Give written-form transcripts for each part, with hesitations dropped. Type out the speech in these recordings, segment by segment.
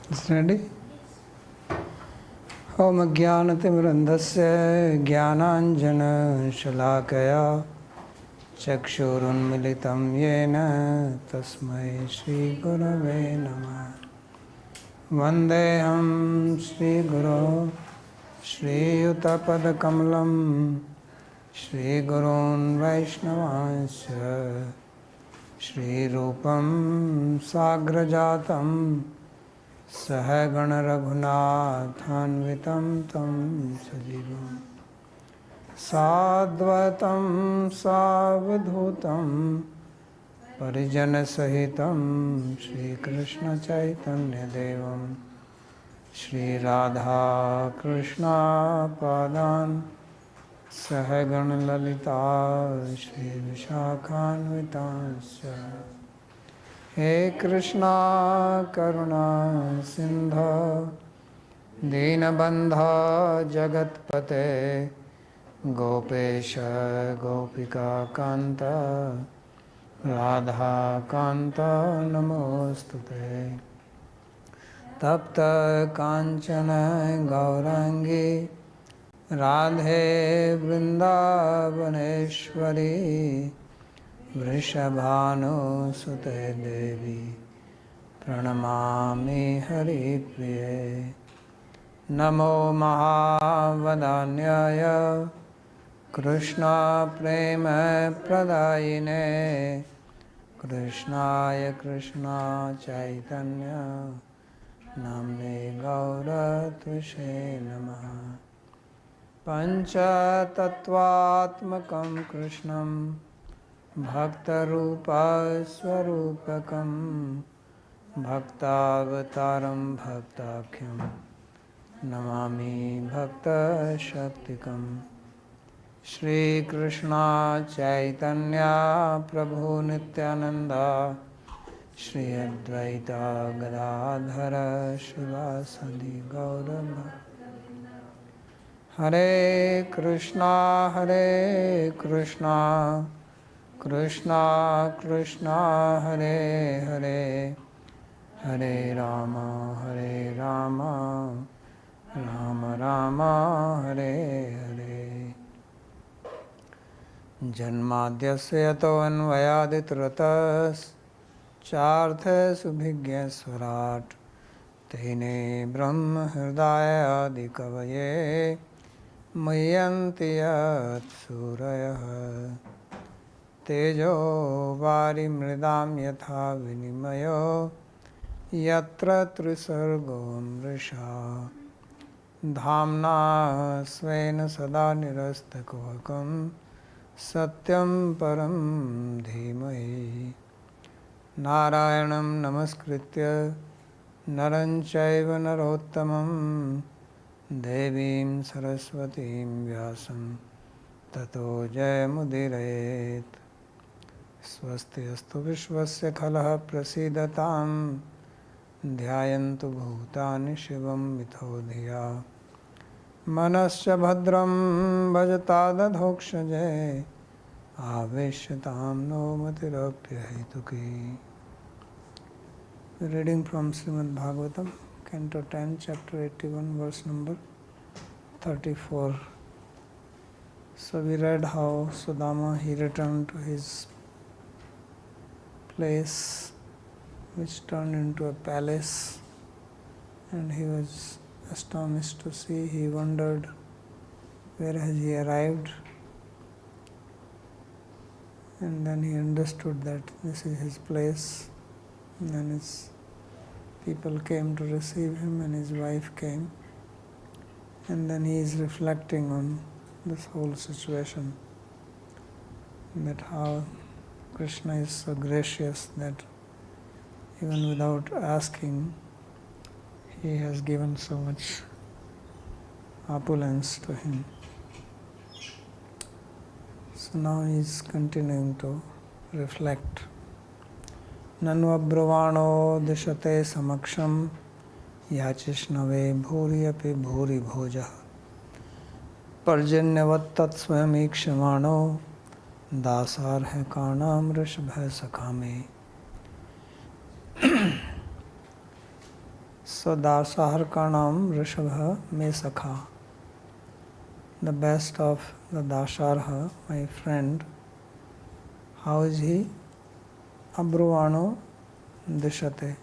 Ready? Om Jnanatimirandhasya Jnananjana-shalakaya Chakshurunmilitam Yena Tasmai Shri Gurave Namah Vandeham Shri Guru Shri Yuttapadakamalam Shri Gurun Vaishnavansya Shri Rupam Sagrajatam Sahagana Raghunathanvitam tam sajivam Sadvatam savadhutam Parijana sahitam Shri Kṛṣṇa Chaitanya Devam Shri Radha Kṛṣṇa Padan Sahagana Lalita Shri Vishakhanvitansya He Krishna Karuna Sindha Dīnabandha Jagatpate Gopesha Gopika Kanta Radha Kanta Namostute Tapta Kanchana Gaurangi Radhe Vrindavaneshwari Vrishabhanu Sute Devi Pranamami Hari Priye Namo Mahavadanyaya Krishna Prema Pradayine Krishnaya Krishna Chaitanya Namne Gaura Tvishe Namaha Pancha Tattvatmakam Krishnam Bhaktarupa Swarupakam Bhaktavataram Bhaktakyam Namami Bhakta Shaktikam Shri Krishna Chaitanya Prabhu Nityananda Shri Advaita Gadadhara Shivasadi Gaurabha Hare Krishna Krishna Krishna Hare Hare Hare Rama Rama Rama Hare Hare Janmadhyasya yato anvayaditaratas Chārthe subhigya swarat Tene Brahma Hridaya Adikavaye Mayanti Yat Suraya Tejo vari mridam yatha vinimayo Yatra trisargo mrisha Dhamna svena sada nirastakvakam Satyam param dhimahi Narayanam namaskritya Naranchaiva narottamam Devim saraswatim vyasam Tato jayamudiraet Swasti astu vishvasya khalah prasidatam Dhyayantu bhutani shivam mithodhiya Manasya bhadram bhajatada Aveshyatam no matirapya hetuki Reading from Śrīmad Bhāgavatam, Canto 10, Chapter 81, verse number 34. So we read how Sudāmā, he returned to his place which turned into a palace, and he was astonished to see. He wondered where has he arrived, and then he understood that this is his place. And then his people came to receive him and his wife came, and then he is reflecting on this whole situation, that how Krishna is so gracious that even without asking he has given so much opulence to him. So now he is continuing to reflect. Nanu abhruvano dishate samaksham yachishnave bhuri api bhuri bhoja parjanyavat tat swayam ikshamano dasar hai karnam rishabha sakhame. So Dasarkanam Rishabha me sakha. The best of the Dasarha, my friend, how is he? Abruvano dishate.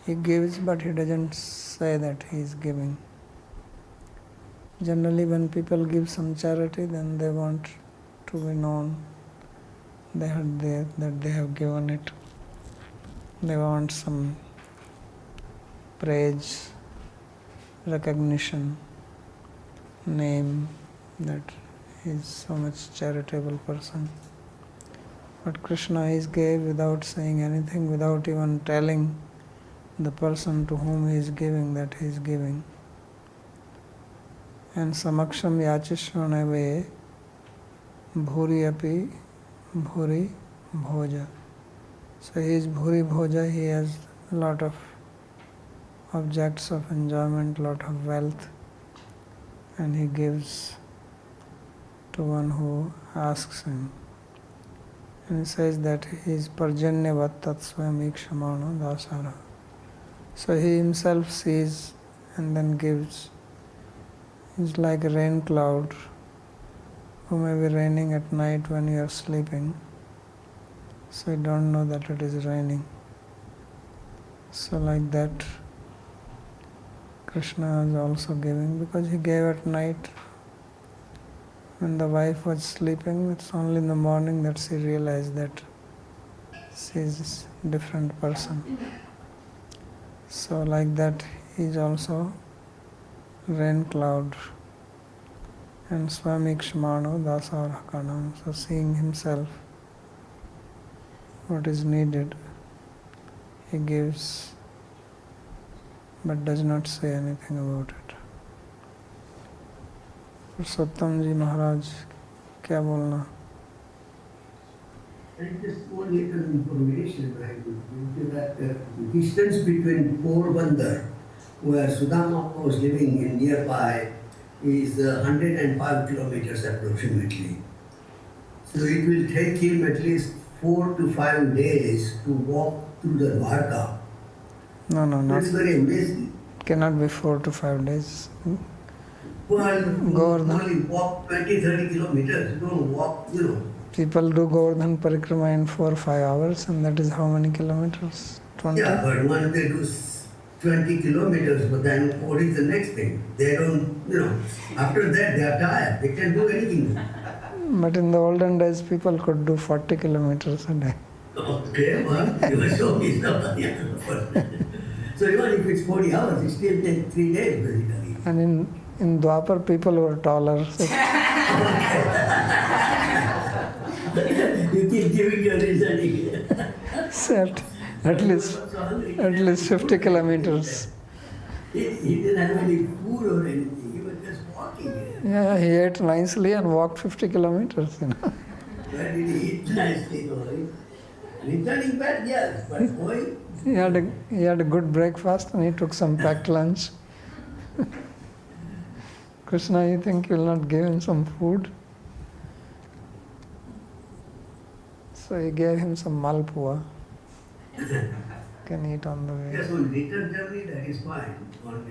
He gives, but he doesn't say that he is giving. Generally, when people give some charity, then they want to be known that they have given it. They want some praise, recognition, name, that he is so much charitable person. But Krishna is gave without saying anything, without even telling the person to whom he is giving that he is giving. And samaksham yachishvanave bhuri api bhuri bhoja. So he is bhuri bhoja, he has a lot of objects of enjoyment, lot of wealth, and he gives to one who asks him. And he says that he is parjanyavat tatsvayam ikshamano dasara. So he himself sees and then gives. It's like a rain cloud who may be raining at night when you are sleeping. So you don't know that it is raining. So like that, Krishna is also giving, because he gave at night when the wife was sleeping. It's only in the morning that she realized that she is a different person. So like that, he is also rain cloud. And Swamikshmano Dasarakanam. So seeing himself what is needed, he gives, but does not say anything about it. पुरुषोत्तम जी महाराज क्या बोलना? And just one little information I will give you that the distance between Porbandar, where Sudāmā was living in nearby, is 105 kilometers approximately. So it will take him at least 4 to 5 days to walk through the Dwarka. No, not. It's very amazing. Cannot be 4 to 5 days. Well, Govardhan. only walk 20-30 kilometers. You don't walk, People do Govardhan Parikrama in 4 or 5 hours, and that is how many kilometers? 20? Yeah, but once they do 20 kilometers, but then what is the next thing? They don't, after that they are tired. They can do anything. But in the olden days, people could do 40 kilometers a day. Okay, well, you were so missed up. So even if it's 40 hours, it still takes 3 days basically. And in Dwapar, people were taller. So You keep giving your reasoning. so at least 50 kilometers. He didn't have any food or anything. He was just walking. Yeah, he ate nicely and walked 50 kilometers. Where did he eat nicely, though? Returning back, yes, but going. He had a good breakfast and he took some packed lunch. Krishna, you think you will not give him some food? So he gave him some malpua. Can eat on the way. Yes, on return journey, that is fine. On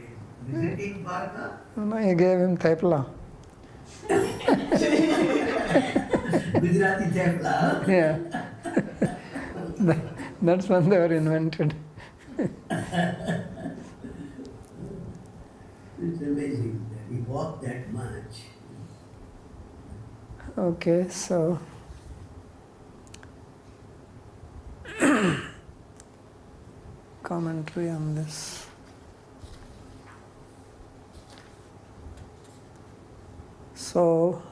visiting Bharata, No, he gave him thepla. Gujarati thepla. Yeah. That's when they were invented. It's amazing that he walked that much. Okay, so commentary on this. So,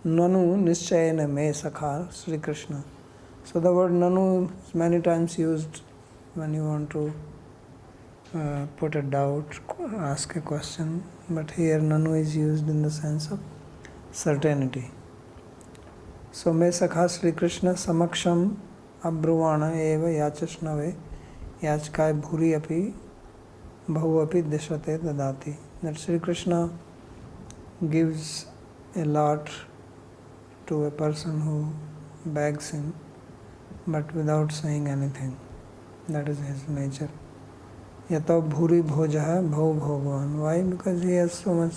Nanu Nischayana Me Sakha Sri Krishna. So the word Nanu is many times used when you want to put a doubt, ask a question, but here Nanu is used in the sense of certainty. So Me Sakha Sri Krishna Samaksham Abruvana Eva Yachashnave Yachkai Bhuri Api Bhavu Api Dishate Dadati. That Sri Krishna gives a lot to a person who begs him, but without saying anything. That is his nature. yato bhuri bhojah bhau bhogwan. Why? Because he has so much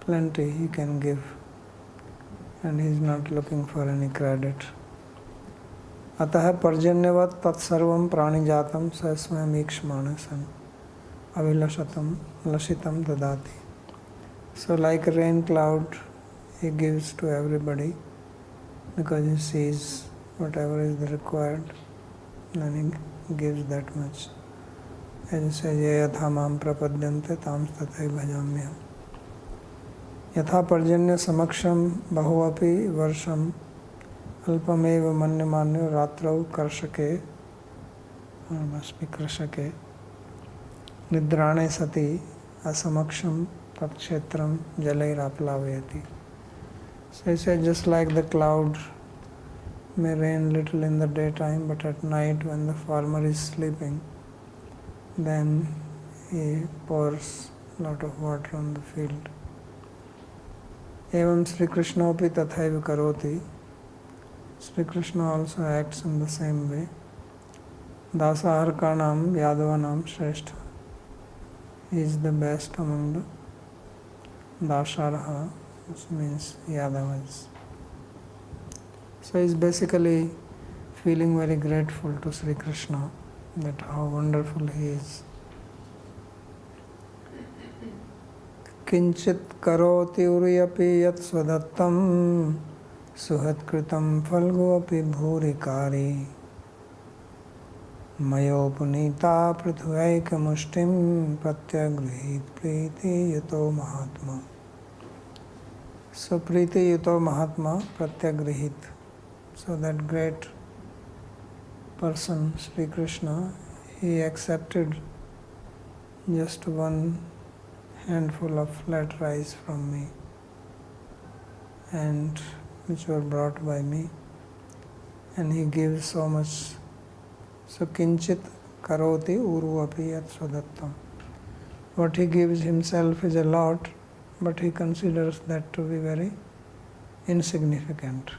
plenty he can give and he is not looking for any credit. Atah parjanyavat tat sarvam pranijatam sasmayam ikshmanasan avilashatam lashitam dadati. So like a rain cloud, he gives to everybody because he sees whatever is required and he gives that much. As he says, yatha mam prapadyante tam tathai bhajamyaham. Yatha parjanya samaksham bahuvapi varsham alpameva manyamanyo ratrau karshake, must be krashake, nidrane sati asamaksham tatshetram jalairaplavayati. So he said, just like the cloud may rain little in the daytime, but at night when the farmer is sleeping, then he pours a lot of water on the field. Evam Sri Kṛṣṇa api tathaiva karoti. Sri Kṛṣṇa also acts in the same way. Dasaharkanam Yadavanam Shrestha. He is the best among the Dasaraha, which means Yadavas. So he is basically feeling very grateful to Sri Kṛṣṇa that how wonderful he is. Kinchit karoti uriyapi yat swadattam suhat kritam falgu api bhurikari mayo punita prithuvaika mushtim pratyagrihit priti yuto mahatma. So priti yuto mahatma pratyagrihit. So that great person, Sri Kṛṣṇa, he accepted just one handful of flat rice from me, and which were brought by me, and he gives so much. So kinchit karoti uruvapi yat swadattam. What he gives himself is a lot, but he considers that to be very insignificant.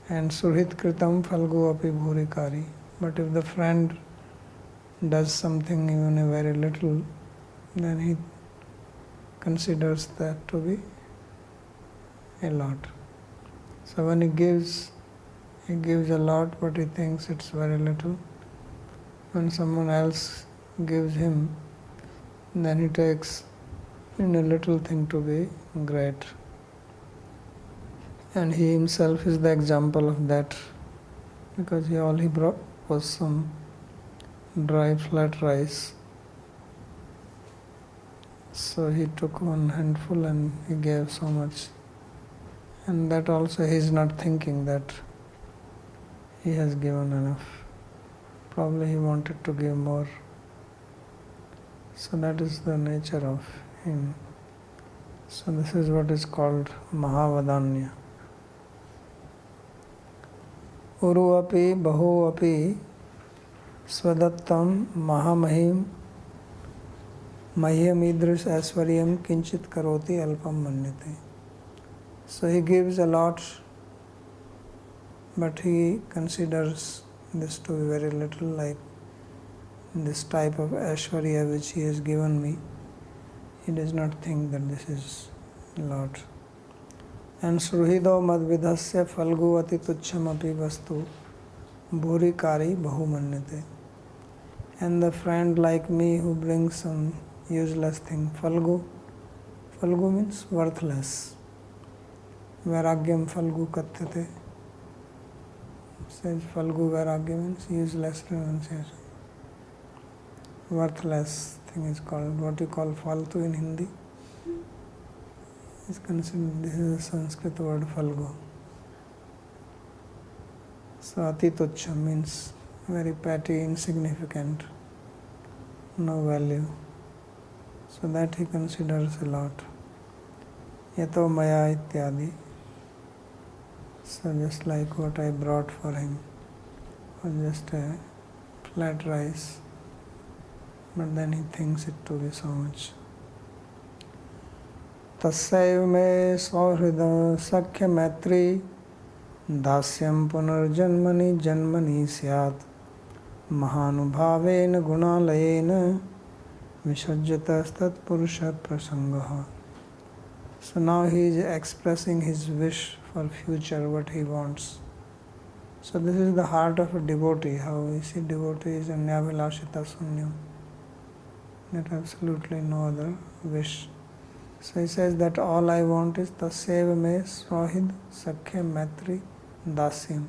And surhit kritam falgu api bhurikari. But if the friend does something even a very little, then he considers that to be a lot. So when he gives a lot, but he thinks it's very little. When someone else gives him, then he takes in a little thing to be great. And he himself is the example of that, because all he brought was some dry flat rice. So he took one handful and he gave so much. And that also he is not thinking that he has given enough. Probably he wanted to give more. So that is the nature of him. So this is what is called Mahavadanya. Uru api bahu api swadattam mahamahim mahyam idrish asvaryam kinchit karoti alpam manyate. So he gives a lot, but he considers this to be very little, like this type of Aishwarya which he has given me. He does not think that this is a lot. And Sruhido madvidhasya falguvati tuchchamapi vastu bhurikari bahumanyate. And the friend like me who brings some useless thing, falgu means worthless. Vairagyam falgu katyate. Says falgu vairagya means useless renunciation. Worthless thing is called, what you call faltu in Hindi. Is considered, this is a Sanskrit word falgu. So ati tuchha means very petty, insignificant, no value. So that he considers a lot. Yato maya ityadi. So just like what I brought for him was just a flat rice, but then he thinks it to be so much. Tassaiva me svahridam sakhya maitri dasyam punarjanmani janmani syat महानुभावेन गुणालयेन विसज्जतस्तत्पुरुषः प्रसंगः. So now he is expressing his wish for future, what he wants. So this is the heart of a devotee, how we see devotee is anyabhilashita sunyam, that absolutely no other wish. So he says that all I want is tasyev me swahid sakhya maitri dasyam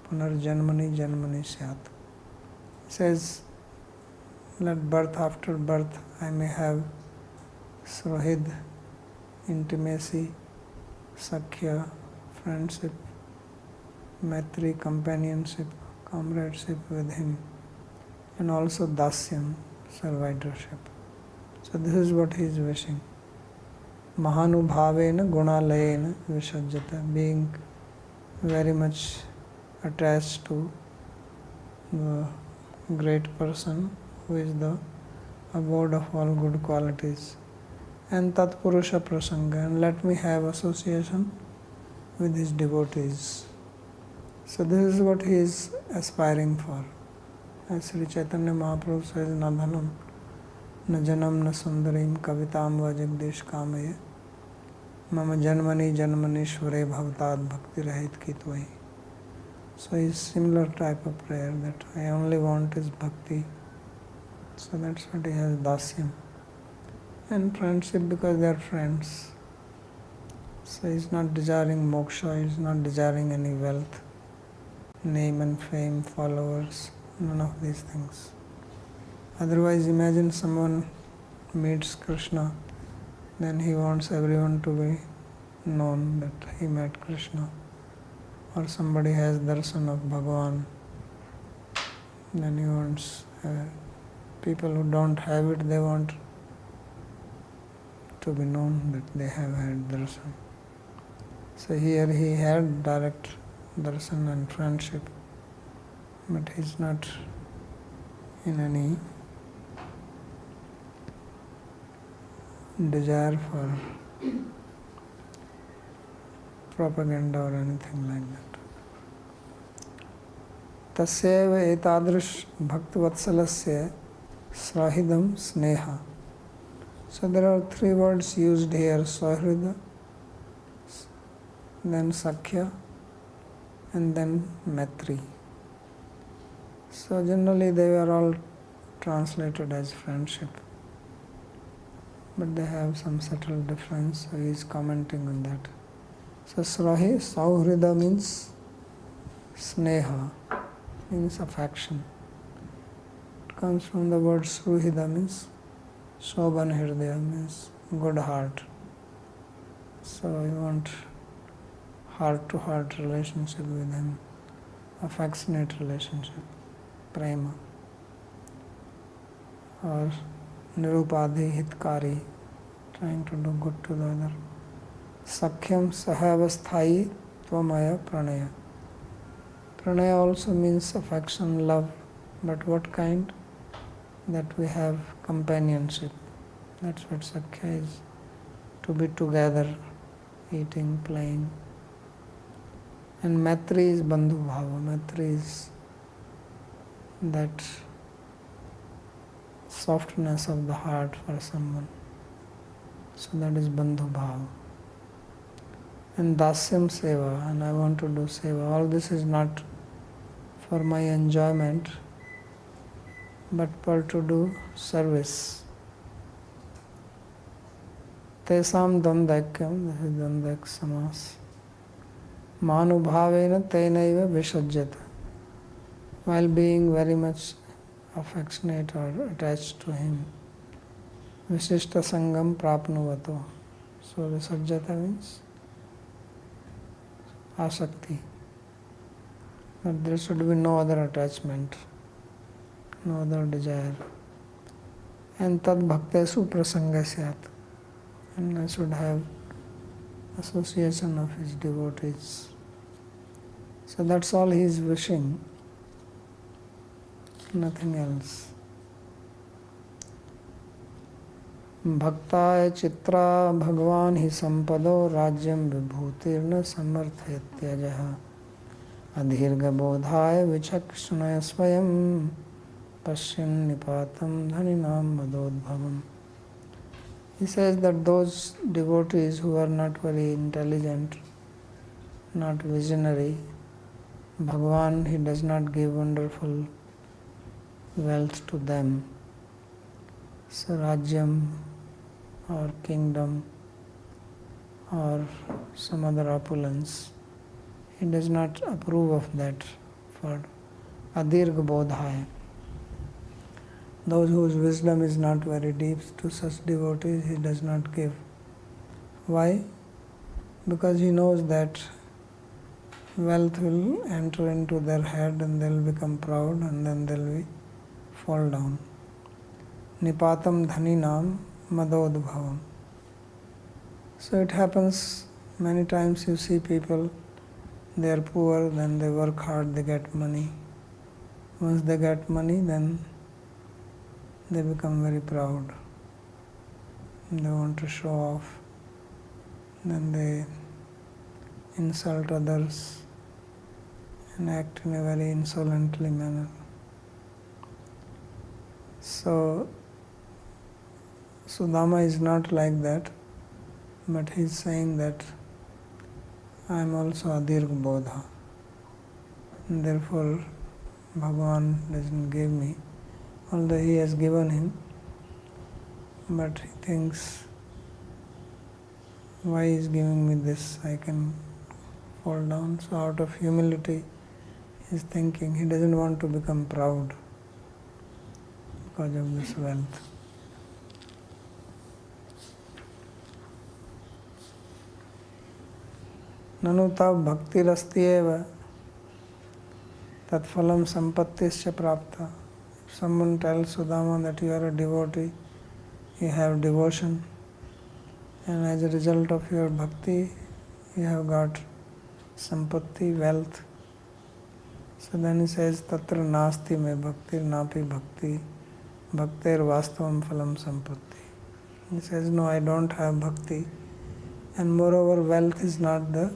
punarjanmani janmani syat. He says, let birth after birth I may have swahid, intimacy, sakhya, friendship, maitri, companionship, comradeship with him, and also dasyam, servitorship. So this is what he is wishing. Mahanubhavena gunalayena visajjata, being very much attached to the great person who is the abode of all good qualities. And tatpurusha prasanga, and let me have association with his devotees. So this is what he is aspiring for. As Sri Chaitanya Mahaprabhu says, na dhanam, na janam, na sundarim, kavitam va jagdish kamaya, mama janmani janmanishvare bhavatad bhakti rahit ki tvai. So it's similar type of prayer, that I only want is bhakti. So that's what he has, dasyam. And friendship, because they are friends. So he's not desiring moksha, he's not desiring any wealth, name and fame, followers, none of these things. Otherwise, imagine someone meets Krishna, then he wants everyone to be known that he met Krishna. Or somebody has darshan of Bhagavan, then he wants, people who don't have it, they want to be known that they have had darshan. So here he had direct darshan and friendship, but he is not in any desire for propaganda or anything like that. Tasyeva etadrish bhaktavatsalasya swahidam sneha. So there are three words used here, swahrida, then sakhya, and then maitri. So generally they were all translated as friendship, but they have some subtle difference, so he is commenting on that. So sauhrida means sneha, means affection. It comes from the word suhida, means Shobhan Hirdaya, means good heart. So you want heart-to-heart relationship with him, affectionate relationship, prema. Or nirupadhi hitkari, trying to do good to the other. Sakhyam sahavasthai tvamaya pranaya. Pranaya also means affection, love, but what kind? That we have companionship. That's what Sakhya is. To be together, eating, playing. And Maitri is Bandhu Bhava. Maitri is that softness of the heart for someone. So that is Bandhu Bhava. And Dasyam Seva, and I want to do Seva. All this is not for my enjoyment, but for to do service. Tesam dandakyam, this is dandak samas. Manubhavena tenaiva visajjata. While being very much affectionate or attached to him. Visishta sangam prapnuvato. So visajjata means asakti. But there should be no other attachment, no other desire. And tad bhaktesu prasanga syat. And I should have association of his devotees. So that's all he is wishing, nothing else. Bhaktaya chitra bhagavan hi sampado rajyam vibhutirna samarthayajaha adhirgabodhaya vichakshunaya swayam pashyan nipatam dhaninam madodbhavam. He says that those devotees who are not very intelligent, not visionary, Bhagavan, he does not give wonderful wealth to them. So Rajyam or kingdom or some other opulence, he does not approve of that for adirgha bodhaya. Those whose wisdom is not very deep, to such devotees he does not give. Why? Because he knows that wealth will enter into their head and they will become proud and then they will fall down. Nipatam dhaninam madodbhavam. So it happens many times. You see people, they are poor, then they work hard, they get money. Once they get money, then they become very proud. They want to show off. Then they insult others and act in a very insolently manner. So Sudāmā is not like that, but he is saying that I am also adirgha bodha. And therefore Bhagavan doesn't give me, although he has given him, but he thinks, why is giving me this? I can fall down. So out of humility he is thinking, he doesn't want to become proud because of this wealth. Nanu tav bhaktirasti eva tat phalam sampattischa prapta. If someone tells Sudāmā that you are a devotee, you have devotion, and as a result of your bhakti, you have got sampatti, wealth. So then he says, Tatra nasti me bhaktir napi bhakti, bhaktir vastavam phalam sampatti. He says, no, I don't have bhakti, and moreover, wealth is not the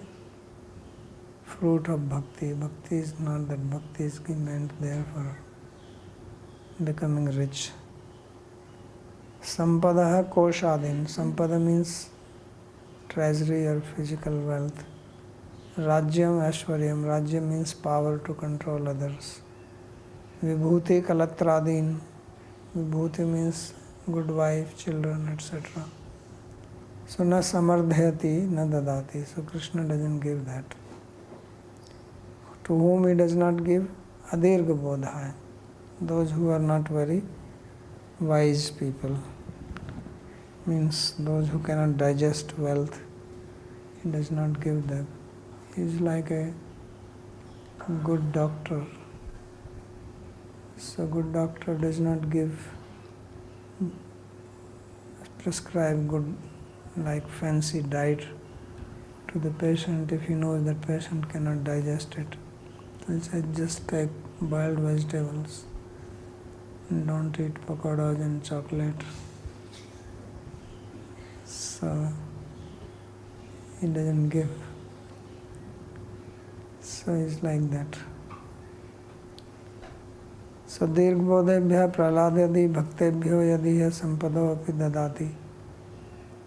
fruit of bhakti. Bhakti is not that. Bhakti is meant there for becoming rich. Sampadaha koshadin. Sampada means treasury or physical wealth. Rajyam ashwaryam. Rajyam means power to control others. Vibhuti kalatradin. Vibhuti means good wife, children, etc. So na samardhyati, na dadati. So Krishna doesn't give that. To whom he does not give? Adirgha bodhaya. Those who are not very wise people. Means those who cannot digest wealth, he does not give them. He is like a good doctor. So good doctor does not prescribe good, like fancy diet to the patient if he knows that patient cannot digest it. He said just take boiled vegetables and don't eat pakoras and chocolate. So he doesn't give. So he's like that. So dirgbodebhya praladadi bhaktebhyo yadiya sampado api dadati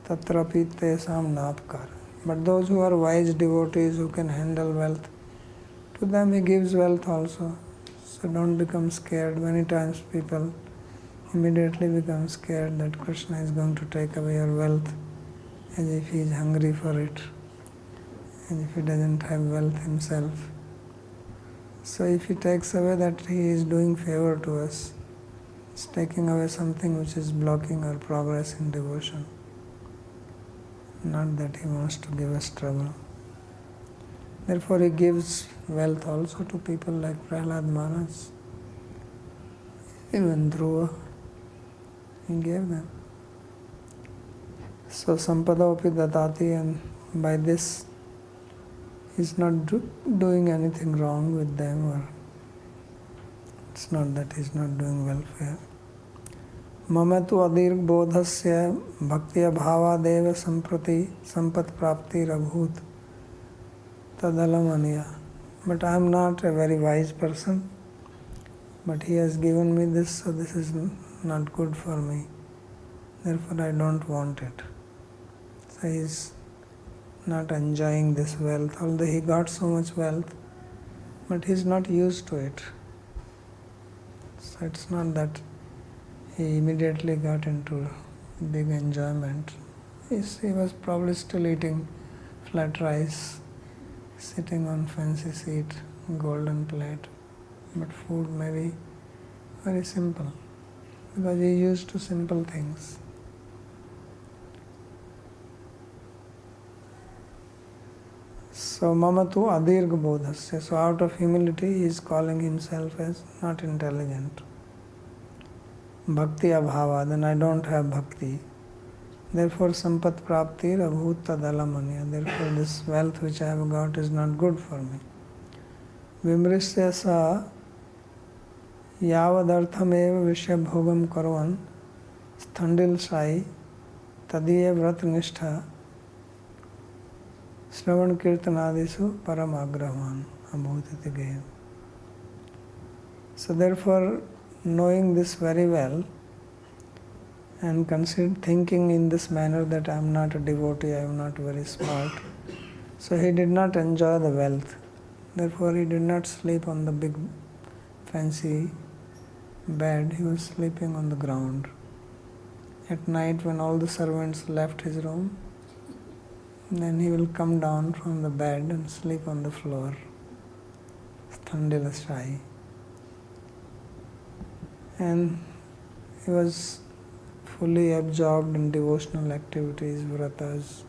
tatrapi tesam napkar. But those who are wise devotees who can handle wealth, to them he gives wealth also. So don't become scared. Many times people immediately become scared that Krishna is going to take away your wealth, as if he is hungry for it, as if he doesn't have wealth himself. So if he takes away that, he is doing favor to us. He's taking away something which is blocking our progress in devotion. Not that he wants to give us trouble. Therefore he gives wealth also to people like Prahlad Maharaj. Even Dhruva, he gave them. So Sampadaopi Dadati, and by this he's not doing anything wrong with them, or it's not that he's not doing welfare. Mamatu adirg bodhasya bhaktiya bhava deva samprati sampat prapti rabhut tadalam aniya but I am not a very wise person, but he has given me this, so this is not good for me. Therefore I don't want it. So he is not enjoying this wealth, although he got so much wealth, but he is not used to it. So it's not that he immediately got into big enjoyment. He was probably still eating flat rice, sitting on fancy seat, golden plate, but food may be very simple, because he used to simple things. So mamatu adirgha bodhasya. So out of humility he is calling himself as not intelligent. Bhakti abhava, then I don't have bhakti. Therefore sampat prapti abhut tadalamanya. Therefore this wealth which I have got is not good for me. Vimrisya sa yavadarthameva vishyabhogam karvan sthandil sai tadiye vrat nishtha Shravan Kirtanadisu Paramagrahan Abhutati Gayam. So therefore, knowing this very well and thinking in this manner that I am not a devotee, I am not very smart, so he did not enjoy the wealth. Therefore he did not sleep on the big fancy bed, he was sleeping on the ground. At night when all the servants left his room, then he will come down from the bed and sleep on the floor. Sthandila Shai. And he was fully absorbed in devotional activities, vratas,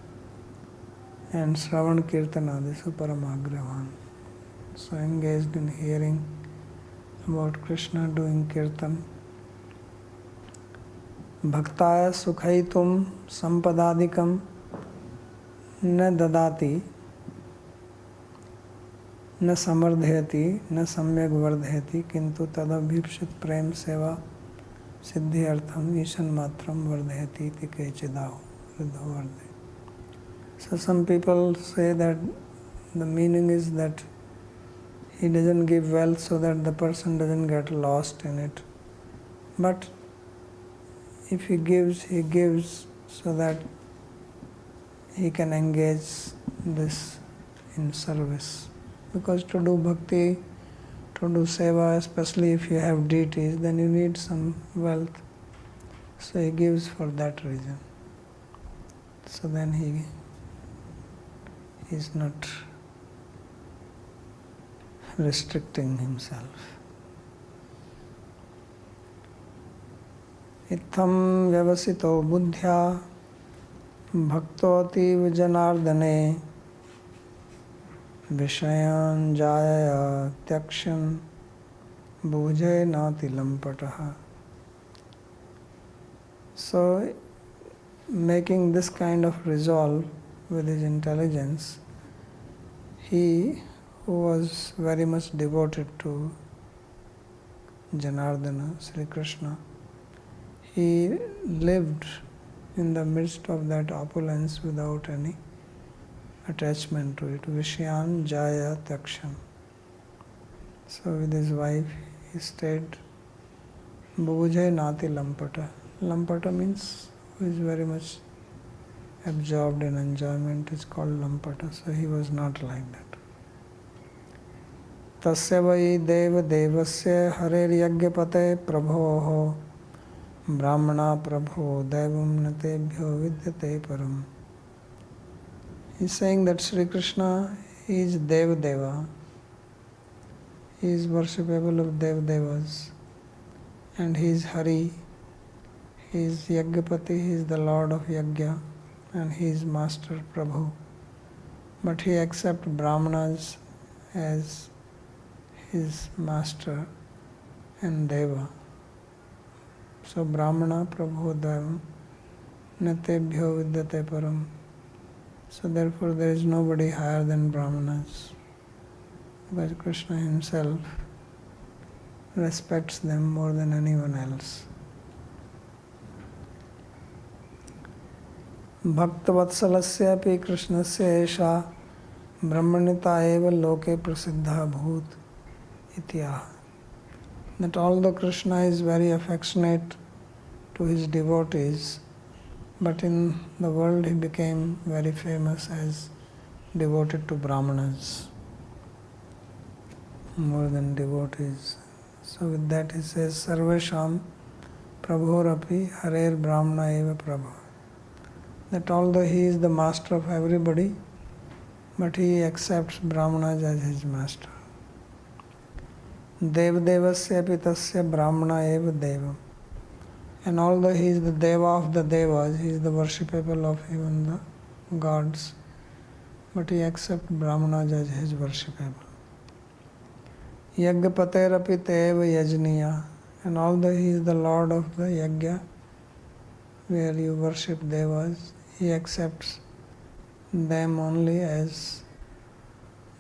and Shravan Kirtanadisu Paramagrahan. So engaged in hearing about Krishna, doing kirtan. Bhaktaya sukhaitum sampadadikam न ददाति न समर्धयति न सम्यक वर्धयति किंतु तदभीप्सित प्रेम सेवा सिद्धि अर्थम ईशन मात्रम वर्धयति इति केचिदाहु वृद्धो वर्धे. So some people say that the meaning is that he doesn't give wealth so that the person doesn't get lost in it. But if he gives so that he can engage this in service. Because to do bhakti, to do seva, especially if you have deities, then you need some wealth. So he gives for that reason. So then he is not restricting himself. Itham vyavasito buddhya Bhaktotīv janardane Vishayan jaya tyakshan bhujay nati lampataha. So, making this kind of resolve with his intelligence, he who was very much devoted to Janardana, Sri Krishna, he lived in the midst of that opulence without any attachment to it. Vishyan Jaya Takshan. So with his wife he stayed. Bhujay Nati Lampata. Lampata means who is very much absorbed in enjoyment is called Lampata. So he was not like that. Tasya vai deva devasya harer yagyapate prabhoho brāhmaṇa prabho devam natebhyo vidyate param. He is saying that Sri Kṛṣṇa is Deva Deva. He is worshipable of Dev Devas. And he is Hari. He is Yagyapati, he is the Lord of Yagya. And he is Master Prabhu. But he accepts Brahmanas as his master and Deva. So brāhmaṇa prabho devam natebhyo vidyate param. So therefore there is nobody higher than brahmanas. Because Krishna himself respects them more than anyone else. Bhaktavatsalasya api Krishnasya esha Brahmanita eva loke prasiddha bhut ityaha. That although Krishna is very affectionate to his devotees, but in the world he became very famous as devoted to brāhmaṇas, more than devotees. So with that he says, Sarvesham Prabhorapi Harer Brāhmaṇa eva Prabho. That although he is the master of everybody, but he accepts brāhmaṇas as his master. Devadevasya pitasya brāhmaṇa eva devam. And although he is the deva of the devas, he is the worshipable of even the gods, but he accepts brāhmaṇas as his worshipable. Yajñapaterapi teva yajniya. And although he is the lord of the yajna, where you worship devas, he accepts them only as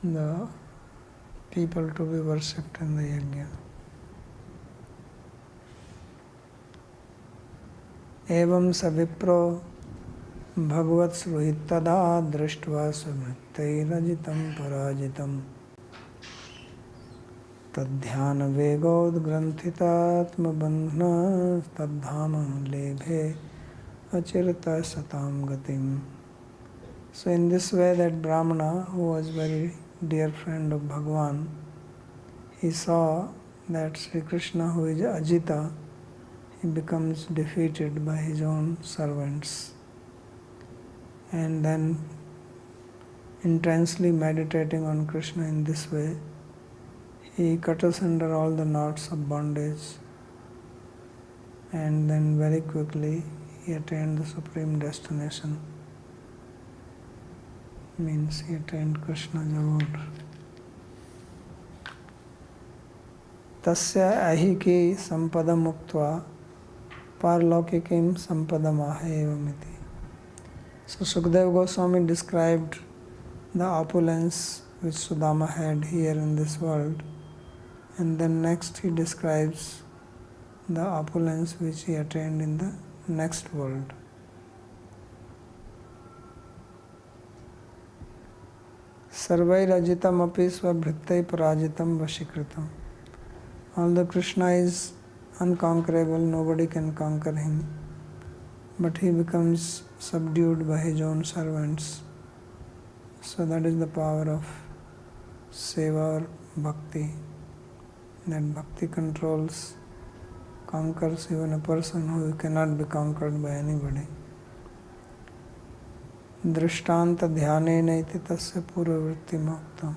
the people to be worshipped in the yajna. Evam savipro bhagavat sruhitada drishtva samrittairajitam parajitam tadhyana vegod granthitaatma bandhna taddhama lebhe achirta satam gatim. So in this way that Brahmana, who was very dear friend of Bhagavan, he saw that Sri Krishna, who is Ajita, he becomes defeated by his own servants. And then intensely meditating on Krishna in this way, he cut asunder all the knots of bondage, and then very quickly he attained the supreme destination. Means he attained Krishna's abode. Tasya ahiki sampadam uktva parlaukikim sampadam ahevamiti. So Sukadeva Goswami described the opulence which Sudāmā had here in this world, and then next he describes the opulence which he attained in the next world. Sarvairajitam api svabhrittai parajitam vashikritam. Although Krishna is unconquerable, nobody can conquer him, but he becomes subdued by his own servants. So that is the power of seva or bhakti. That bhakti conquers even a person who cannot be conquered by anybody. Drishtanta dhyanena iti tasya purvavritti muktam.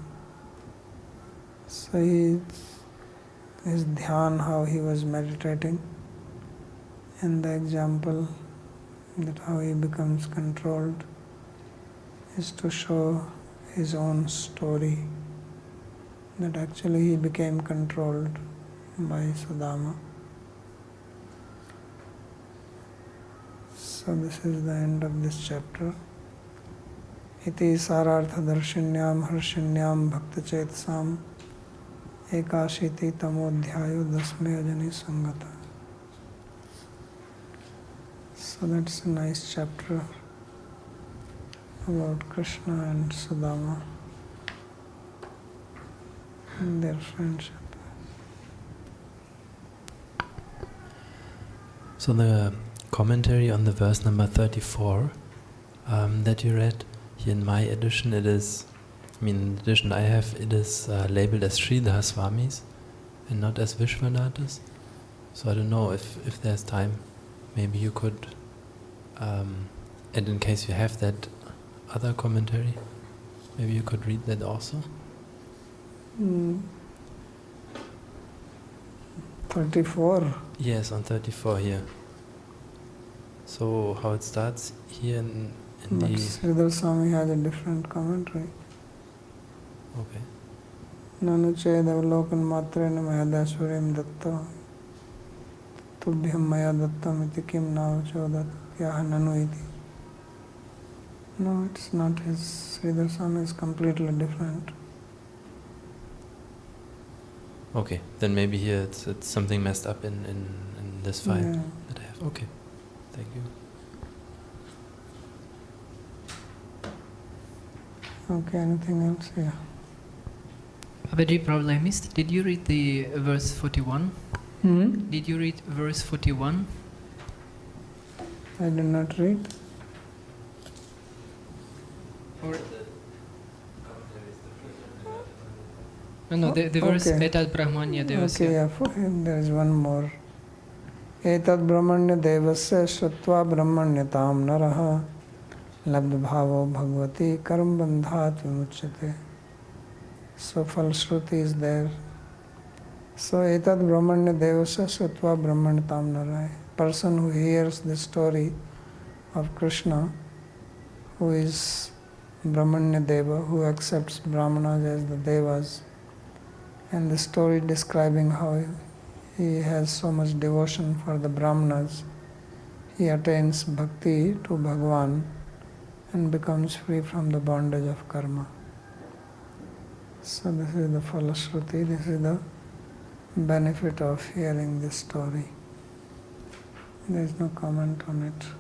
So his dhyan, how he was meditating, and the example that how he becomes controlled is to show his own story, that actually he became controlled by Sudāmā. So this is the end of this chapter. Iti sarartha darshinyam harshinyam bhakta chetasam ekashiti tamodhyayo dasme ajani sangata. So that's a nice chapter about Krishna and Sudāmā and their friendship. So the commentary on the verse number 34 that you read, here in my edition it is, in the edition I have, it is labeled as Sridhar Swami's and not as Vishwanath's. So I don't know if there's time, maybe you could, and in case you have that other commentary, maybe you could read that also. 34? Yes, on 34 here. So how it starts here in But the... Sridhar Swami has a different commentary. Okay. Nanu chedavalokan matrena mayadashvarim datta tubhyam maya dattam iti kim navachodat yaha nanu iti. No, it's not his. Sridhar Swami is completely different. Okay, then maybe here it's something messed up in this file Yeah. that I have. Okay, thank you. Okay, anything else? Yeah. Babaji, probably I missed. Did you read the verse 41? Did you read verse 41? I did not read. Or no, the verse Okay. Etad Brahmanya Devasya. Okay, yeah, for him there is one more. Etad brahmanya devasya shrutva brahmanyatam naraha labdha bhavo bhagavati karam bandhat vimuchyate. So falshruti is there. So etad brahmanya devasya shrutva brahmanyatam naraha. Person who hears the story of Krishna, who is Brahmanya Deva, who accepts Brahmanas as the Devas, and the story describing how he has so much devotion for the Brahmanas, he attains bhakti to Bhagavan and becomes free from the bondage of karma. So this is the falashruti, this is the benefit of hearing this story. There is no comment on it.